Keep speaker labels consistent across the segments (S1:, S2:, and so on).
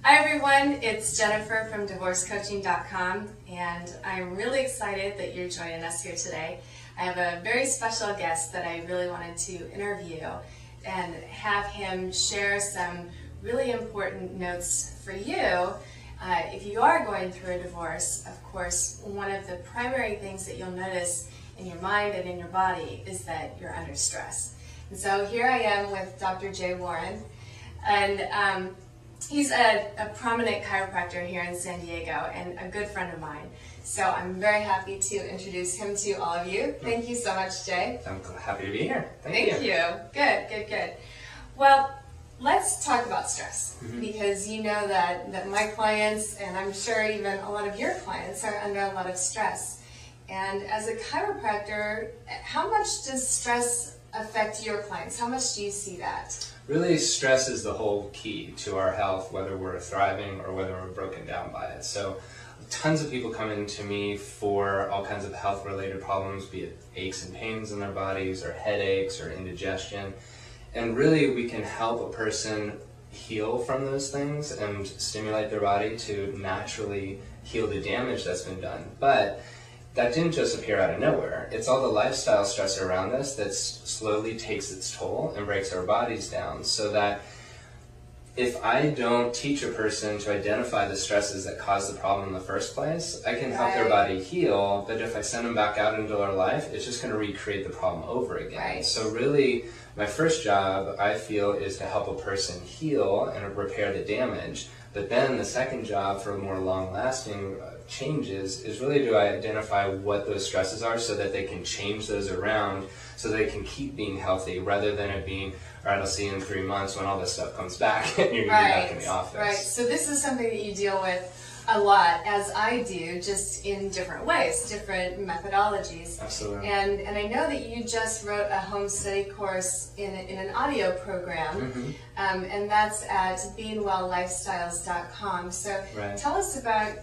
S1: Hi everyone, it's Jennifer from DivorceCoaching.com, and I'm really excited that you're joining us here today. I have a very special guest that I really wanted to interview and have him share some really important notes for you. If you are going through a divorce, of course, one of the primary things that you'll notice in your mind and in your body is that you're under stress. And so here I am with Dr. Jay Warren, and he's a prominent chiropractor here in San Diego and a good friend of mine. So I'm very happy to introduce him to all of you. Thank you so much, Jay.
S2: I'm happy to be here.
S1: Thank you. Good. Well, let's talk about stress, because you know that my clients, and I'm sure even a lot of your clients, are under a lot of stress. And as a chiropractor, how much does stress affect your clients? How much do you see that?
S2: Really, stress is the whole key to our health, whether we're thriving or whether we're broken down by it. So tons of people come in to me for all kinds of health-related problems, be it aches and pains in their bodies or headaches or indigestion. And really, we can help a person heal from those things and stimulate their body to naturally heal the damage that's been done. But that didn't just appear out of nowhere. It's all the lifestyle stressor around us that slowly takes its toll and breaks our bodies down, so that if I don't teach a person to identify the stresses that caused the problem in the first place, I can help their body heal, but if I send them back out into their life, it's just going to recreate the problem over again.
S1: Right.
S2: So really, my first job, I feel, is to help a person heal and repair the damage. But then the second job for more long-lasting changes is really to identify what those stresses are so that they can change those around so they can keep being healthy, rather than it being, all right, I'll see you in 3 months when all this stuff comes back and you're going to be back in the office.
S1: Right. So this is something that you deal with a lot, as I do, just in different ways, different methodologies.
S2: Absolutely.
S1: And I know that you just wrote a home study course in an audio program, and that's at beingwelllifestyles.com. So tell us about,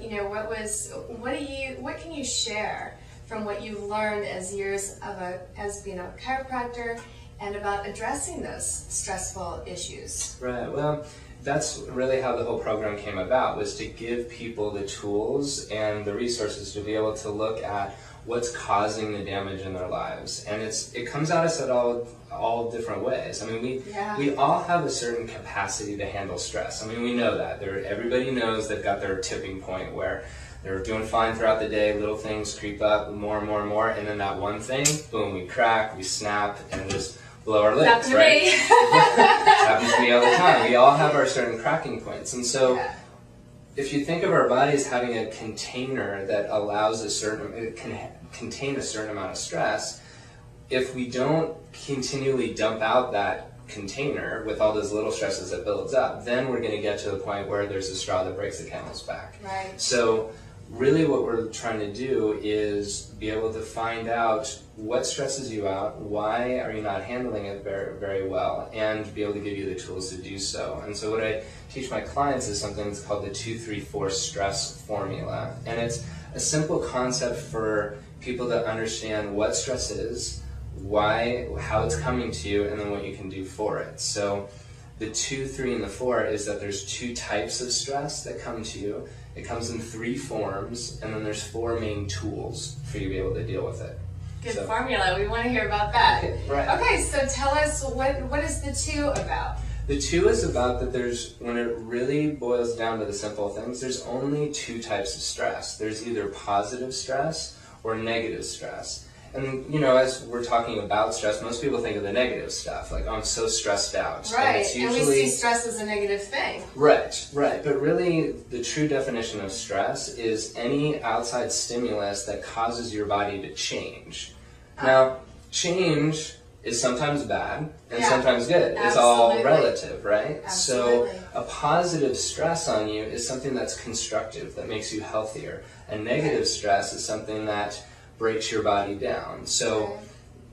S1: what can you share from what you learned as years of as being a chiropractor and about addressing those stressful issues?
S2: Right. Well, that's really how the whole program came about, was to give people the tools and the resources to be able to look at what's causing the damage in their lives. And it comes at us at all different ways. I mean, we all have a certain capacity to handle stress. I mean, we know that. Everybody knows they've got their tipping point where they're doing fine throughout the day, little things creep up more and more and more, and then that one thing, boom, we crack, we snap, and just blow our lids, right? Happens to me all the time. We all have our certain cracking points. And so if you think of our body as having a container that allows it can contain a certain amount of stress, if we don't continually dump out that container with all those little stresses that builds up, then we're going to get to the point where there's a straw that breaks the camel's back.
S1: Right.
S2: So really what we're trying to do is be able to find out what stresses you out, why are you not handling it very, very well, and be able to give you the tools to do so. And so what I teach my clients is something that's called the 2-3-4 stress formula. And it's a simple concept for people to understand what stress is, why, how it's coming to you, and then what you can do for it. So the 2, 3, and the 4 is that there's 2 types of stress that come to you. It comes in 3 forms, and then there's 4 main tools for you to be able to deal with it.
S1: Good formula. We want to hear about that.
S2: Right.
S1: Okay, so tell us, what is the 2 about?
S2: The 2 is about that when it really boils down to the simple things, there's only 2 types of stress. There's either positive stress or negative stress. And, as we're talking about stress, most people think of the negative stuff, like, oh, I'm so stressed out.
S1: Right,
S2: and it's usually,
S1: and we see stress as a negative thing.
S2: Right. But really, the true definition of stress is any outside stimulus that causes your body to change. Now, change is sometimes bad and sometimes good. It's all relative, right?
S1: Absolutely.
S2: So a positive stress on you is something that's constructive, that makes you healthier. A negative stress is something that breaks your body down. So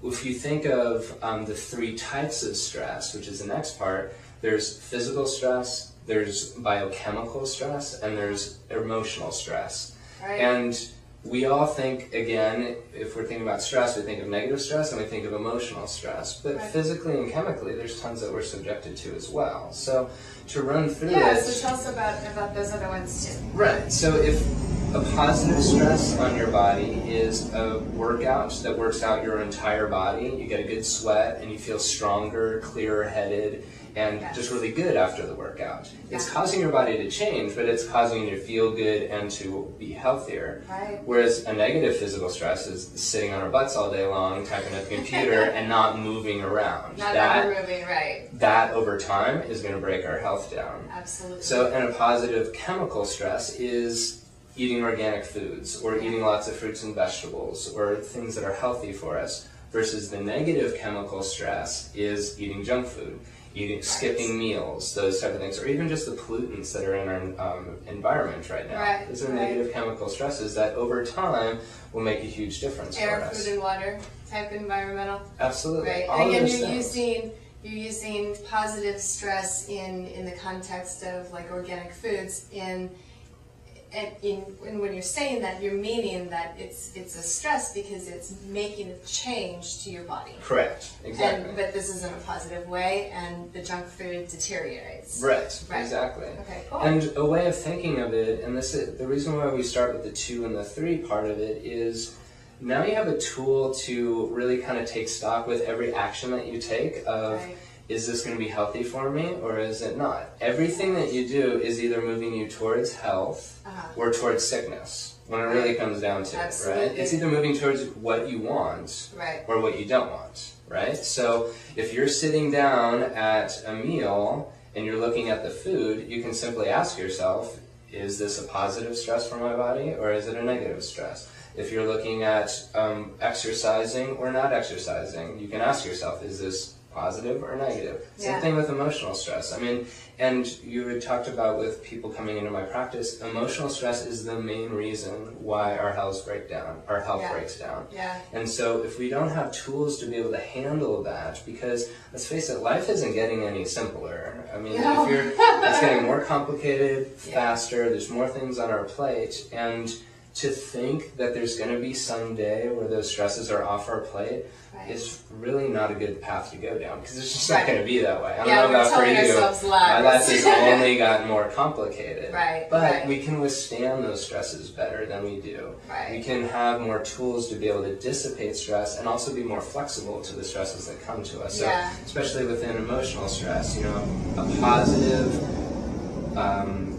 S2: if you think of the 3 types of stress, which is the next part, there's physical stress, there's biochemical stress, and there's emotional stress.
S1: Right.
S2: And we all think, again, if we're thinking about stress, we think of negative stress and we think of emotional stress. But physically and chemically, there's tons that we're subjected to as well. So to run through
S1: so tell us about those other ones too.
S2: Right. So if a positive stress on your body is a workout that works out your entire body, you get a good sweat and you feel stronger, clearer headed, and just really good after the workout. It's causing your body to change, but it's causing you to feel good and to be healthier.
S1: Right.
S2: Whereas a negative physical stress is sitting on our butts all day long, typing at the computer, and not moving around.
S1: Not moving, right.
S2: That over time is going to break our health down.
S1: Absolutely.
S2: So, and a positive chemical stress is eating organic foods, or eating lots of fruits and vegetables, or things that are healthy for us, versus the negative chemical stress is eating junk food. Skipping meals, those type of things, or even just the pollutants that are in our environment right now. Those are negative chemical stresses that over time will make a huge difference for us.
S1: Air, food, and water type environmental.
S2: Absolutely.
S1: Right. And again, you're using positive stress in the context of like organic foods and when you're saying that, you're meaning that it's a stress because it's making a change to your body.
S2: Correct. Exactly.
S1: But this is in a positive way, and the junk food deteriorates.
S2: Right. Exactly.
S1: Okay. Cool.
S2: And a way of thinking of it, and this is the reason why we start with the 2 and the 3 part of it, is now you have a tool to really kind of take stock with every action that you take of. Is this going to be healthy for me, or is it not? Everything that you do is either moving you towards health or towards sickness, when it really comes down to it, right? It's either moving towards what you want or what you don't want, right? So if you're sitting down at a meal and you're looking at the food, you can simply ask yourself, is this a positive stress for my body, or is it a negative stress? If you're looking at exercising or not exercising, you can ask yourself, is this positive or negative? Same thing with emotional stress. I mean, and you had talked about with people coming into my practice, emotional stress is the main reason why our health breaks down. And so if we don't have tools to be able to handle that, because let's face it, life isn't getting any simpler. I mean, it's getting more complicated, faster, there's more things on our plate, and to think that there's going to be some day where those stresses are off our plate is really not a good path to go down, because it's just not going to be that way. I don't know about for you. My life has only gotten more complicated. But we can withstand those stresses better than we do. We can have more tools to be able to dissipate stress and also be more flexible to the stresses that come to us. So especially within emotional stress, you know, a positive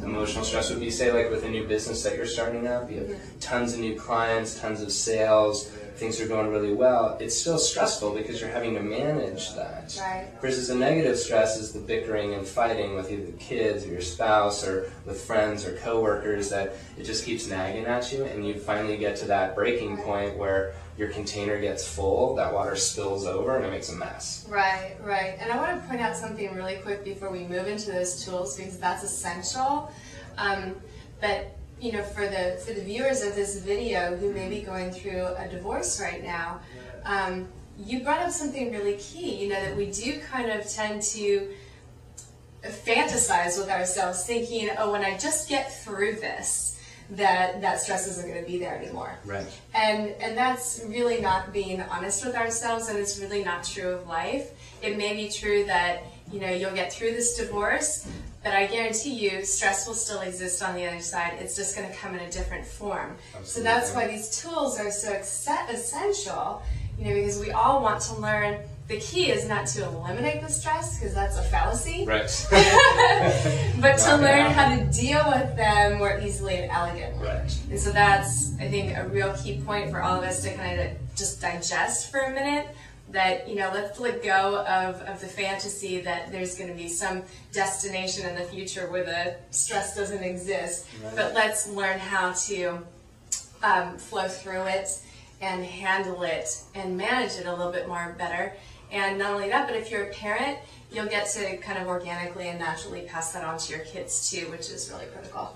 S2: emotional stress would be, say, like with a new business that you're starting up, you have tons of new clients, tons of sales, things are going really well. It's still stressful because you're having to manage that. Versus a negative stress is the bickering and fighting with either the kids or your spouse or with friends or coworkers, that it just keeps nagging at you, and you finally get to that breaking point where your container gets full, that water spills over, and it makes a mess. Right.
S1: And I want to point out something really quick before we move into those tools, because that's essential. But you know, for the viewers of this video who may be going through a divorce right now, you brought up something really key. You know, that we do kind of tend to fantasize with ourselves, thinking, oh, when I just get through this, that stress isn't going to be there anymore. And that's really not being honest with ourselves, and it's really not true of life. It may be true that, you know, you'll get through this divorce, but I guarantee you stress will still exist on the other side. It's just going to come in a different form. So that's why these tools are so essential, you know, because we all want to learn. The key is not to eliminate the stress, because that's a fallacy, but to learn how to deal with them more easily and elegantly. And so that's, I think, a real key point for all of us to kind of just digest for a minute. That, you know, let's let go of the fantasy that there's going to be some destination in the future where the stress doesn't exist, but let's learn how to flow through it and handle it and manage it a little bit more better. And not only that, but if you're a parent, you'll get to kind of organically and naturally pass that on to your kids too, which is really critical.